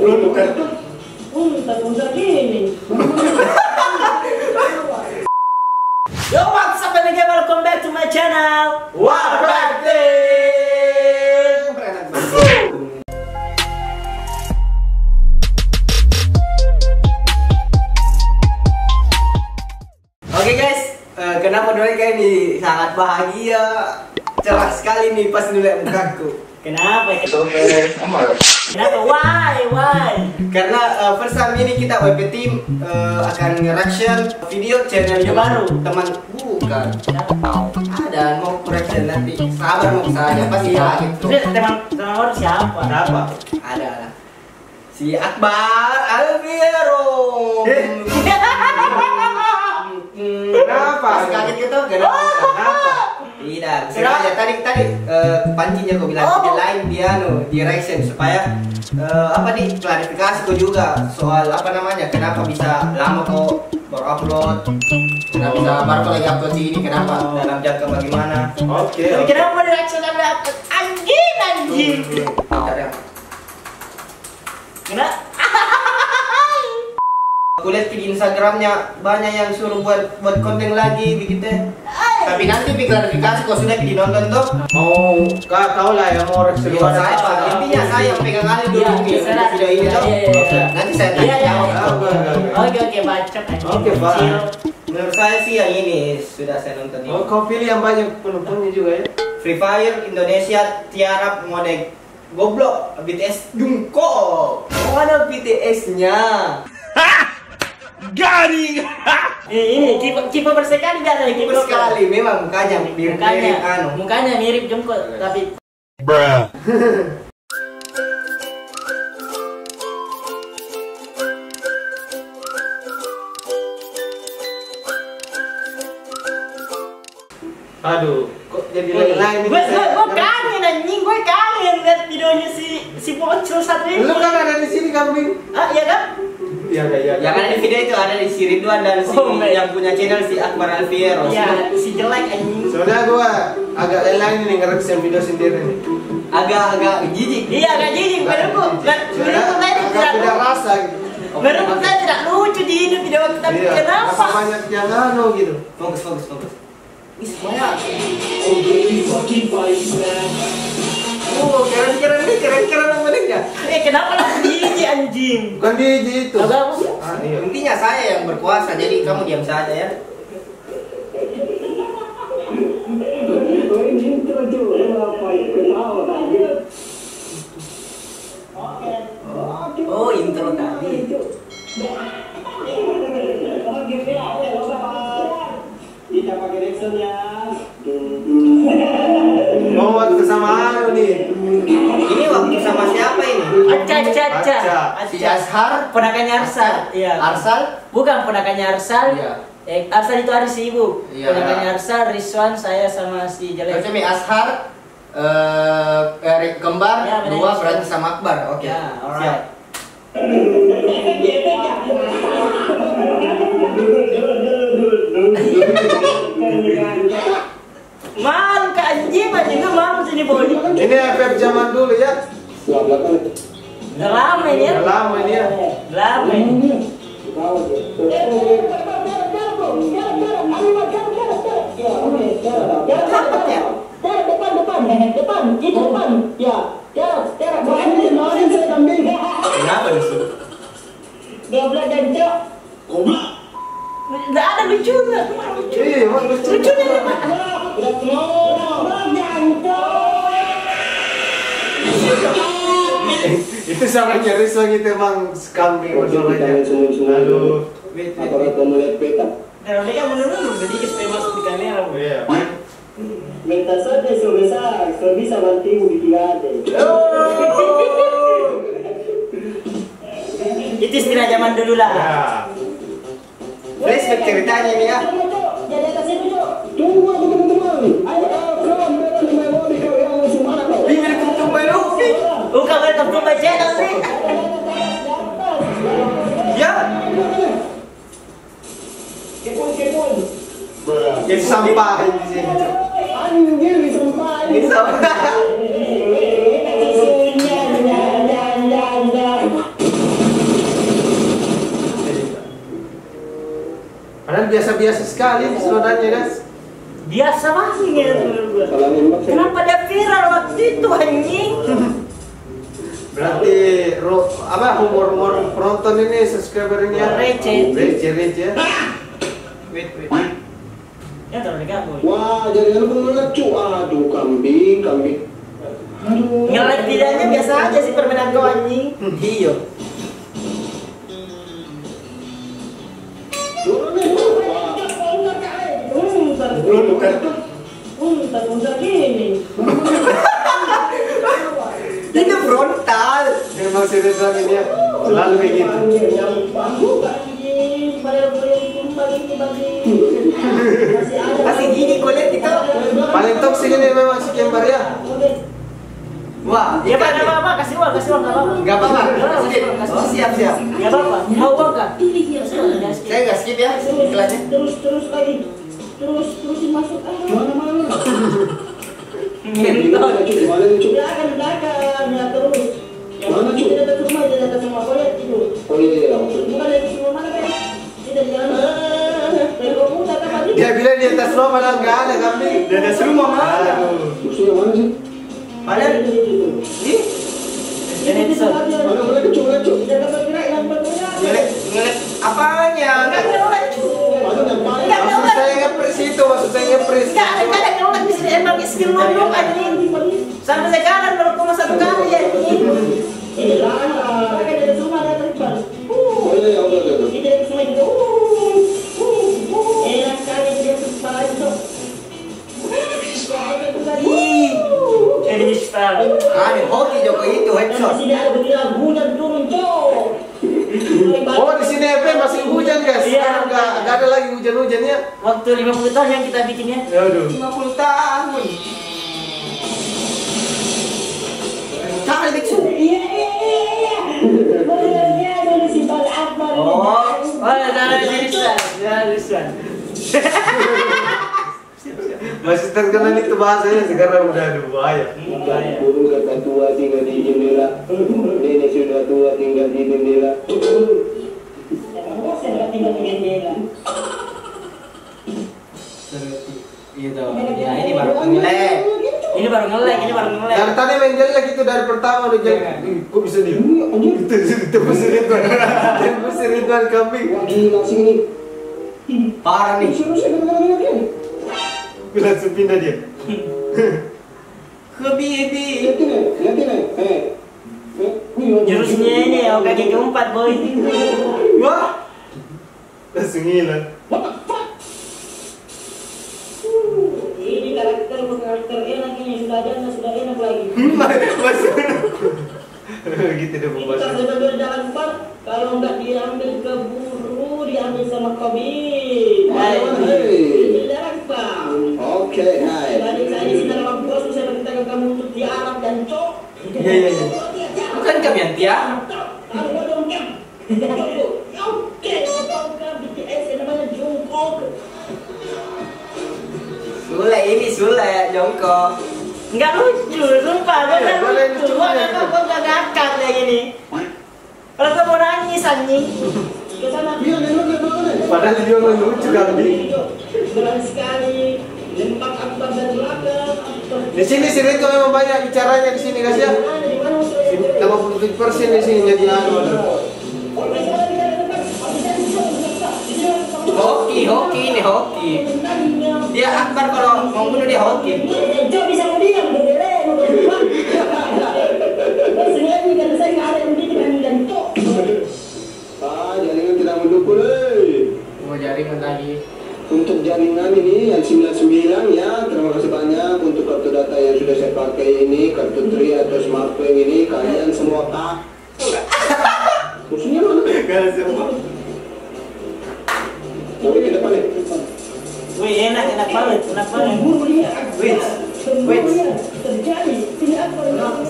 Tak gini. Yo, what's up and again, welcome back to my channel. Warpack Team. Oke guys, kenapa doa kayak ini sangat bahagia, cerah sekali nih pas ngeliat mukaku. Kenapa? Kenapa? Why? Karena first time ini kita WP Team akan nge-reaction video channelnya baru. Teman bukan. Ada mau reaction nanti. Sabar mau saja pasti ya gitu. Teman baru siapa? Siapa? Ada lah. Si Akbar Alfiero. Kenapa? Pas kaget gitu, kenapa? Tidak, sengaja tadi pancinya kau bilang video lain dia di reaction supaya apa nih klarifikasi kau juga soal apa namanya kenapa bisa lama kau baru upload, kenapa bisa baru kau lagi upload sini, kenapa dalam jangka bagaimana? Oke. Kenapa di reaction ada anjing? Kenapa? Aku lihat di Instagramnya banyak yang suruh buat konten lagi bikin teh. Tapi nanti klarifikasi kau sudah nonton tuh. Mau kau lah yang mau reaction Video saya Pak, intinya saya yang pegang alih dulu video ini tuh. Nanti saya tanya jawab. Oke, bacot aja. Oke, Pak. Menurut saya sih yang ini sudah saya nonton ini. Oh, kau pilih yang banyak penontonnya juga ya? Free Fire Indonesia tiarap mode goblok BTS jungkok. Oh ada BTS-nya. Garing. Ini kiper bersekali dia ada kiper Sekali memang mukanya mirip mukanya mirip jengkol tapi Bruh. Aduh, kok jadi lain gue kangen anjing, gue kangen lihat videonya si bocil satu ini. Lu kan ada di sini kambing. Ah iya kan? Iya. Yang ada di video itu ada di si Ridwan dan si yang punya channel si Akbar Alfiero. Iya, si jelek anjing. Soalnya gua agak lain nih nge-reaction video sendiri nih. Agak jijik. Iya, agak jijik. Menurutku tadi tidak rasa gitu. menurutku tadi tidak lucu di hidup video tapi kenapa? Apa banyak yang gitu. Fokus. Ih, semuanya. Oh, keren namanya. Kenapa lah jijik anjing? Bukan di itu. Agak Iya. Intinya saya yang berkuasa, jadi kamu diam saja ya. Oh, intro tadi. Kita pakai reaction ya. Oh, waktu sama anu nih. Ini waktu sama siapa ini? Aca. Si Ashar, Ponakannya Arsal. Iya. Arsal. Bukan ponakannya Arsal. Iya. Arsal itu Aris ibu. Iya. Ponakannya Arsal, Rizwan, saya sama si jelek. Berarti Ashar, Erik kembar, Ya, benar. dua berarti sama Akbar. Oke. Ya, Siap. alright. Malu ke anjing itu malu sini body. Ini FF zaman dulu ya. Udah lama ini ya. Udah lama ini ya. Lama ini. Depan. Ya. Jarak. Saya kambing. Kenapa sih? Goblok dan cok. Nggak ada lucunya. Lucu. Iya, emang lucu. Lucunya di mana? Udah Itu sama nyaris lagi emang kambing masalahnya. Aduh. Apakah kamu lihat peta? Kalau dia menurut sedikit supaya masuk di kamera. Bu. Iya. Minta saja sebesar, sebisa bantimu di Tigade. Itu istilah zaman dulu lah. Ya. Flashback ceritanya ini ya. Jadi atas itu, Cok. Tunggu aku teman-teman. Ayo, kawan mereka di Melodi kau yang musuh mana kau? Ini kutu baru. Bukan welcome to my channel sih. Ya. Kepon. Jadi sampah di sini. Anjir disumpah. Ini sama. sekali sebenarnya guys. Biasa banget ya menurut gua. Salah nembak saya. Kenapa dia viral waktu itu anjing? Berarti humor penonton ini subscribernya Receh. receh. Wait. Ya terlalu gabung. Wah, jaringan pun melecu. Aduh, kambing. Aduh. Nge-like videonya biasa aja sih permainan kau anjing. Iya. Turun nih. Itu frontal. Memang si Ridwan ini ya selalu kayak gitu. Masih gini kulit itu. Paling toksik ini memang si Kembar ya. Wah, Ya Pak, nggak apa-apa, kasih uang nggak apa-apa. Enggak apa-apa. Oh, siap. Nggak apa-apa. Mau uang kan? Saya enggak skip ya iklannya. Terus lagi. Terusin masuk. Mana? Ngentot. Mana nih, Cuk? Belakang, ya terus. Mana, Cuk? Tidak ada rumah, tidak ada rumah. Kau lihat itu. Oh iya. Bukan dari rumah mana kan? Tidak jalan. Dari kamu datang lagi. Dia bilang di atas rumah malah nggak ada kambing. Di atas rumah mana? Aduh. Musuhnya mana sih? Padahal ini Ini bisa. Mana mulai Cuk? Tidak bergerak yang bergerak. ngelik apanya? Enggak Ada yang paling. Maksud saya ngepres itu, maksud saya ngepres. Nggak ada ngeluh di sini emang skill nunduk anjing. Sampai sekarang 0,1 kali anjing. Mereka dari rumah datang cepat. Oh iya, udah. Kita dari rumah juga. Enak sekali dia kepala itu. Ini style. Ada hoki Joko itu headshot. Di sini ada bilang hujan turun cok. Oh di sini EP masih hujan guys. Iya. Nggak ada lagi hujan-hujannya. Waktu 50 tahun yang kita bikin ya. Aduh. 50 tahun. Kali biksu. Iya. Dia dari si Bal Akbar. Oh, dari Rizwan. Masih terkenal itu bahasanya sekarang udah ada bahaya. Burung kata tua tinggal di jendela. Nenek sudah tua tinggal di jendela. Saya tinggal di jendela. Iya dong. Ya ini baru ngelek. Ini baru nge-like. Dari tadi main jelek itu dari pertama udah jelek. Kok bisa dia? Itu Mesir Ridwan kambing. Wah gila sih ini. Parah nih. Serius ya Langsung pindah dia. Kebibi. Lihatin nih. Jurusnya ini ya kaki keempat boy. Wah. Langsung hilang. Ini karakter enak ini sudah enak lagi. Masuk. Gitu deh Kita pembahasan. sudah berjalan 4. Kalau nggak diambil keburu diambil sama kobi. Ini darah Bang. Oke, hai. Tadi saya di sini dalam bos saya minta kamu untuk diarap dan cok. Iya. Bukan kami yang tiang. Kamu dong kan. Oke, kau BTS yang namanya Jungkook. Sule jongkok. Enggak lucu, sumpah. Gue Iya, nggak boleh lucu. lucu, boleh. Gue nggak ngakak kayak gini. Kalau gue mau nangis anjing. Ke sana. Iya, nih. Padahal dia orang lucu kambing. Berani sekali. Lempak akbar dari belakang. Di sini si Ridwan memang banyak bicaranya di sini guys ya. Di mana musuhnya? 87% di sini jadi anu. Hoki ini hoki. Dia akbar kalau mau bunuh dia hoki. Jok bisa diam berdiri. Sengaja karena saya nggak ada yang bikin dan cok. Jaringan tidak mendukung, Mau jaringan lagi. Untuk jaringan ini yang 99 ya, terima kasih banyak untuk kartu data yang sudah saya pakai ini, kartu Tri atau smartphone ini, kalian semua musuhnya mana? Gak ada semua. Oh, ini depan nih. Wih enak banget. Wait. Terjadi. Ini apa?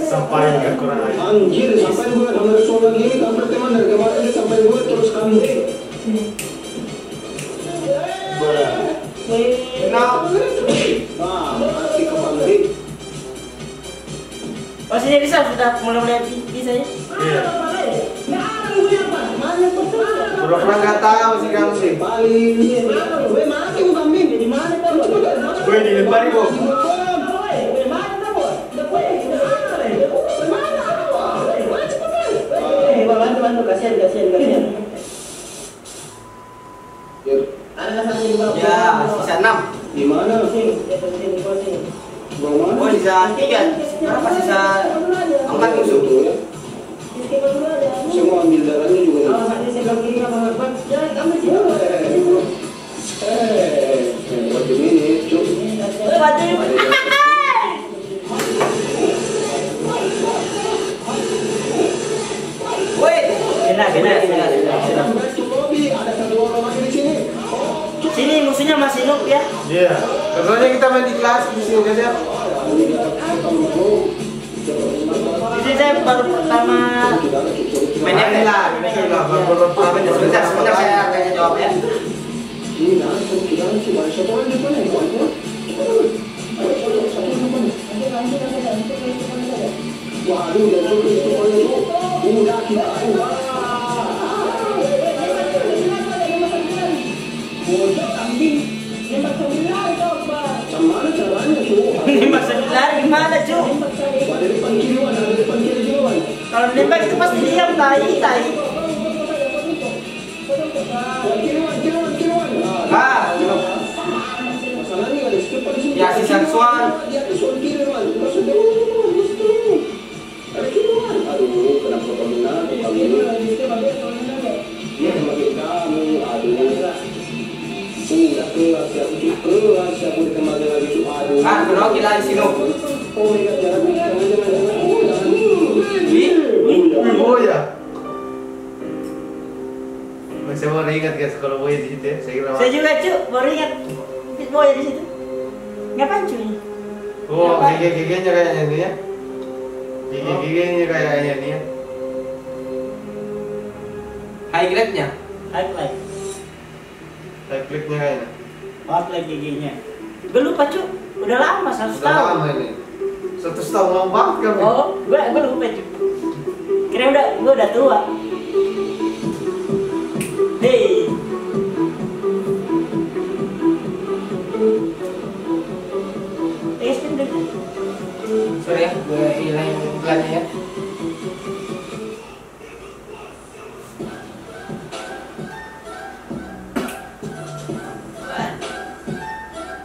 Sampai kekurangan. Anjir, sampai gue sama soal lagi ini, kampret teman dari kemarin ini sampai gue terus kambing. Mati ke kambing. Maksudnya bisa sudah mulai bisa ya? Iya. Mana gue apa? Mana Pura-pura nggak tahu sih kamu sih. Paling gue mati gue kambing. Di mana kamu? Gue dilempari kok. Di mana kamu? Bantu, kasihan. Ada satu di bawah. Ya, sisa 6. Di mana? Sini, di bawah sini. Bawah mana? Oh, sisa 3. Berapa sisa 4 musuh? Saya mau ambil darahnya juga. Kalau saat ini saya bilang gini sama Bang, jangan kamu sini. Buat ini, cuk. Woi, Kena. Ada satu orang lagi di sini. Sini musuhnya masih noob ya. Iya. Katanya kita main di kelas di sini guys ya. Jadi saya baru pertama main Main lah, baru pertama sebentar saya tanya jawab ya. Ini langsung kita cuma satu orang di depan ya. Waduh, dan udah kita Mana caranya cu? ini masa lari gimana cu? Ada depan kiriwan, ada depan kiriwan. Kalau nembak itu pasti diam tai. Kiriwan. Ah, Masalahnya ada skipper di sini. ya sisa Swan. Dia ada Swan kiriwan. Maksudnya ada kiriwan. Aduh, kenapa kamu nak? Dia sebagai kamu. Aduh. Udah kelas siapa ditemani lagi cu. Aduh. Kan Rocky lagi sini. Oh my god, jangan. Oh ya. Masih baru ingat guys kalau Boy di situ ya. Saya kira. Saya juga cu, baru ingat Fit Boy di situ. Ngapain cu ini? Oh, gigi-giginya kayaknya ini ya. Gigi-giginya kayaknya ini ya. High grade-nya. Highlight. Saya kliknya kayaknya. Highlight giginya. Gue lupa cu, udah lama 100 Sudah tahun. lama ini. 100 tahun lama banget kan. Oh, gue lupa cu. Kira gue udah tua. Hei. Spin dulu. Sorry ya, gue hilang iklannya ya.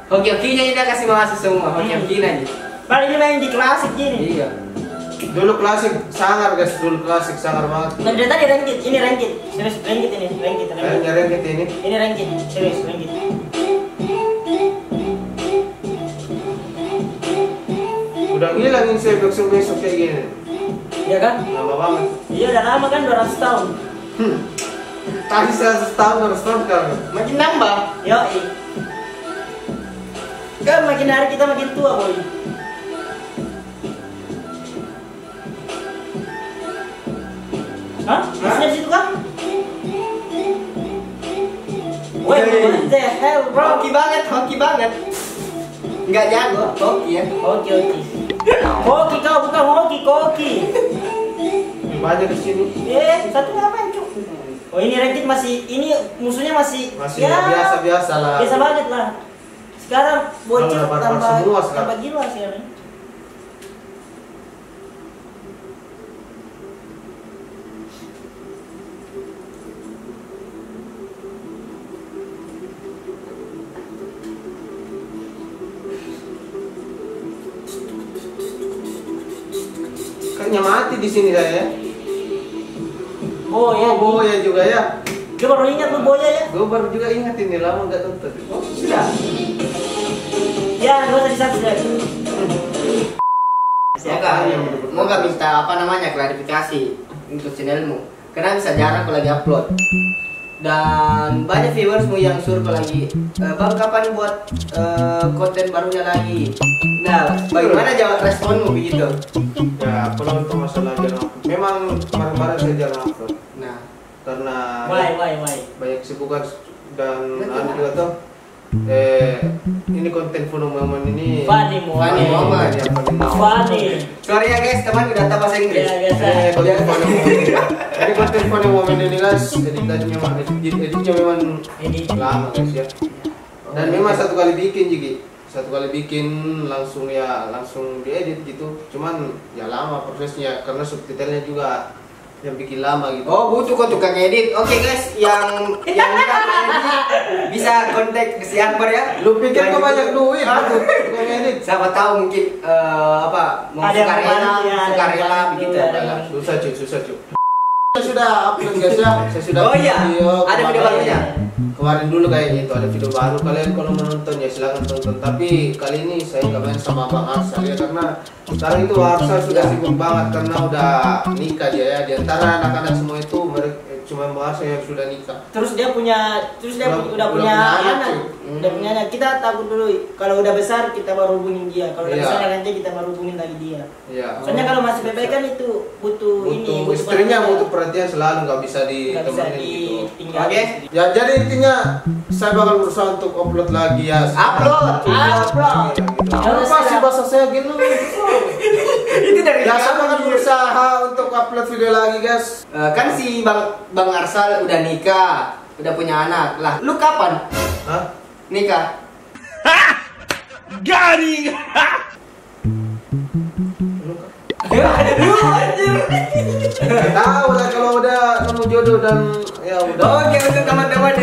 Hoki-hokinya ini udah kasih masuk semua, hoki-hokinya aja. Paling ini main di klasik gini. Iya. Dulu klasik sangar guys, dulu klasik sangar banget. Nah, dari tadi ranked, ini ranked. Serius ranked ini, ranked. Kayaknya ranked ini. Ini ranked, serius ranked. Udah hilang ini saya besok kayak gini. Iya kan? Lama banget. Iya udah lama kan 200 tahun. Tadi 100 tahun 200 tahun sekarang. Makin nambah. Yoi. Kan makin hari kita makin tua boy. Hah? Masnya di situ kan? Woi, what the hell bro? Hoki banget. Nggak jago, hoki ya. Oke. Hoki kau bukan hoki. Banyak di sini. Satu ngapain cuk? Oh ini ranked masih, ini musuhnya masih Ya biasa-biasa lah. biasa banget lah. Sekarang bocil Kalau barbar semua sekarang. tambah gila sekarang. Kayaknya mati di sini saya. Oh ya, Boya juga ya. gue baru ingat lu Boya ya. Gue baru juga ingat ini lama nggak nonton. Oh sudah. Ya, gak usah di-subscribe. Mau nggak minta apa namanya klarifikasi untuk channelmu? Karena bisa jarang aku lagi upload. Dan banyak viewersmu yang suruh aku lagi, bang kapan buat konten barunya lagi? Nah, bagaimana jawab responmu begitu? Ya kalau untuk masalah jarang, memang kemarin-kemarin saya jarang upload. Nah, Karena Why? banyak kesibukan dan anu juga tuh ini konten Funny Moment ini Funny Moment. Funny Moment. Ya, Funny Moment. Funny. Sorry ya guys, teman udah tahu bahasa Inggris. Ya guys. Konten Funny Moment. Jadi konten Funny Moment ini guys, editnya memang Ini lama guys ya. Dan memang satu kali bikin satu kali bikin langsung diedit gitu. Cuman ya lama prosesnya karena subtitlenya juga yang bikin lama gitu. Oh, butuh kok tukang edit. Oke guys, yang edit bisa kontak ke si Akbar ya. Lu pikir kok banyak duit untuk tukang edit? Siapa tahu mungkin mau Ada yang sukarela, bantu, ya, ada sukarela yang bantu, begitu. ada yang Susah cuy. Saya sudah upload guys ya. Saya sudah Oh iya, ada video kemarin. barunya. Kemarin dulu kayaknya itu ada video baru. Kalian kalau menonton ya silakan tonton. Tapi kali ini saya nggak main sama Bang Arsal ya karena sekarang itu Arsal sudah sibuk banget karena udah nikah dia ya. Di antara anak-anak semua itu mereka cuma Bang Arsal yang sudah nikah. Terus dia udah punya anak. cuy. Udah punya anak. Kita takut dulu kalau udah besar kita baru hubungin dia. Kalau udah Iya. besar nanti kita baru hubungin lagi dia. Iya. Soalnya kalau masih bebek kan itu butuh istrinya perhatian. butuh perhatian selalu nggak bisa Nggak bisa ditemenin gitu. ditinggal. Oke. Ya jadi intinya saya bakal berusaha untuk upload lagi ya. Upload. Apa sih bahasa saya gini? Itu dari Ya saya kamu. bakal berusaha untuk upload video lagi guys. Kan si Bang Arsal udah nikah, udah punya anak. Lah, lu kapan Hah? nikah? Gak tahu lah kalau udah nemu jodoh dan ya udah. Oke, untuk teman-teman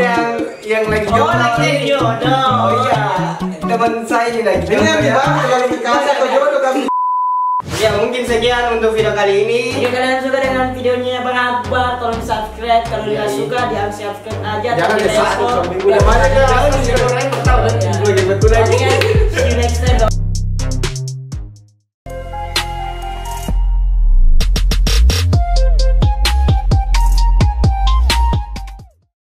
yang lagi Oh, jomblo. lagi jodoh. Oh iya, teman saya ini lagi Ini yang jomblo ya. dibahas kalau dikasih atau jodoh kami. Ya mungkin sekian untuk video kali ini. Jika kalian suka dengan videonya Bang Akbar, tolong subscribe. Kalau Iya, nggak iya. suka, di unsubscribe aja. Jangan tapi di-subscribe respon. seminggu depan aja. Jangan di-subscribe, tahu dan Ya. gue jemput lagi. Oke, see you next time.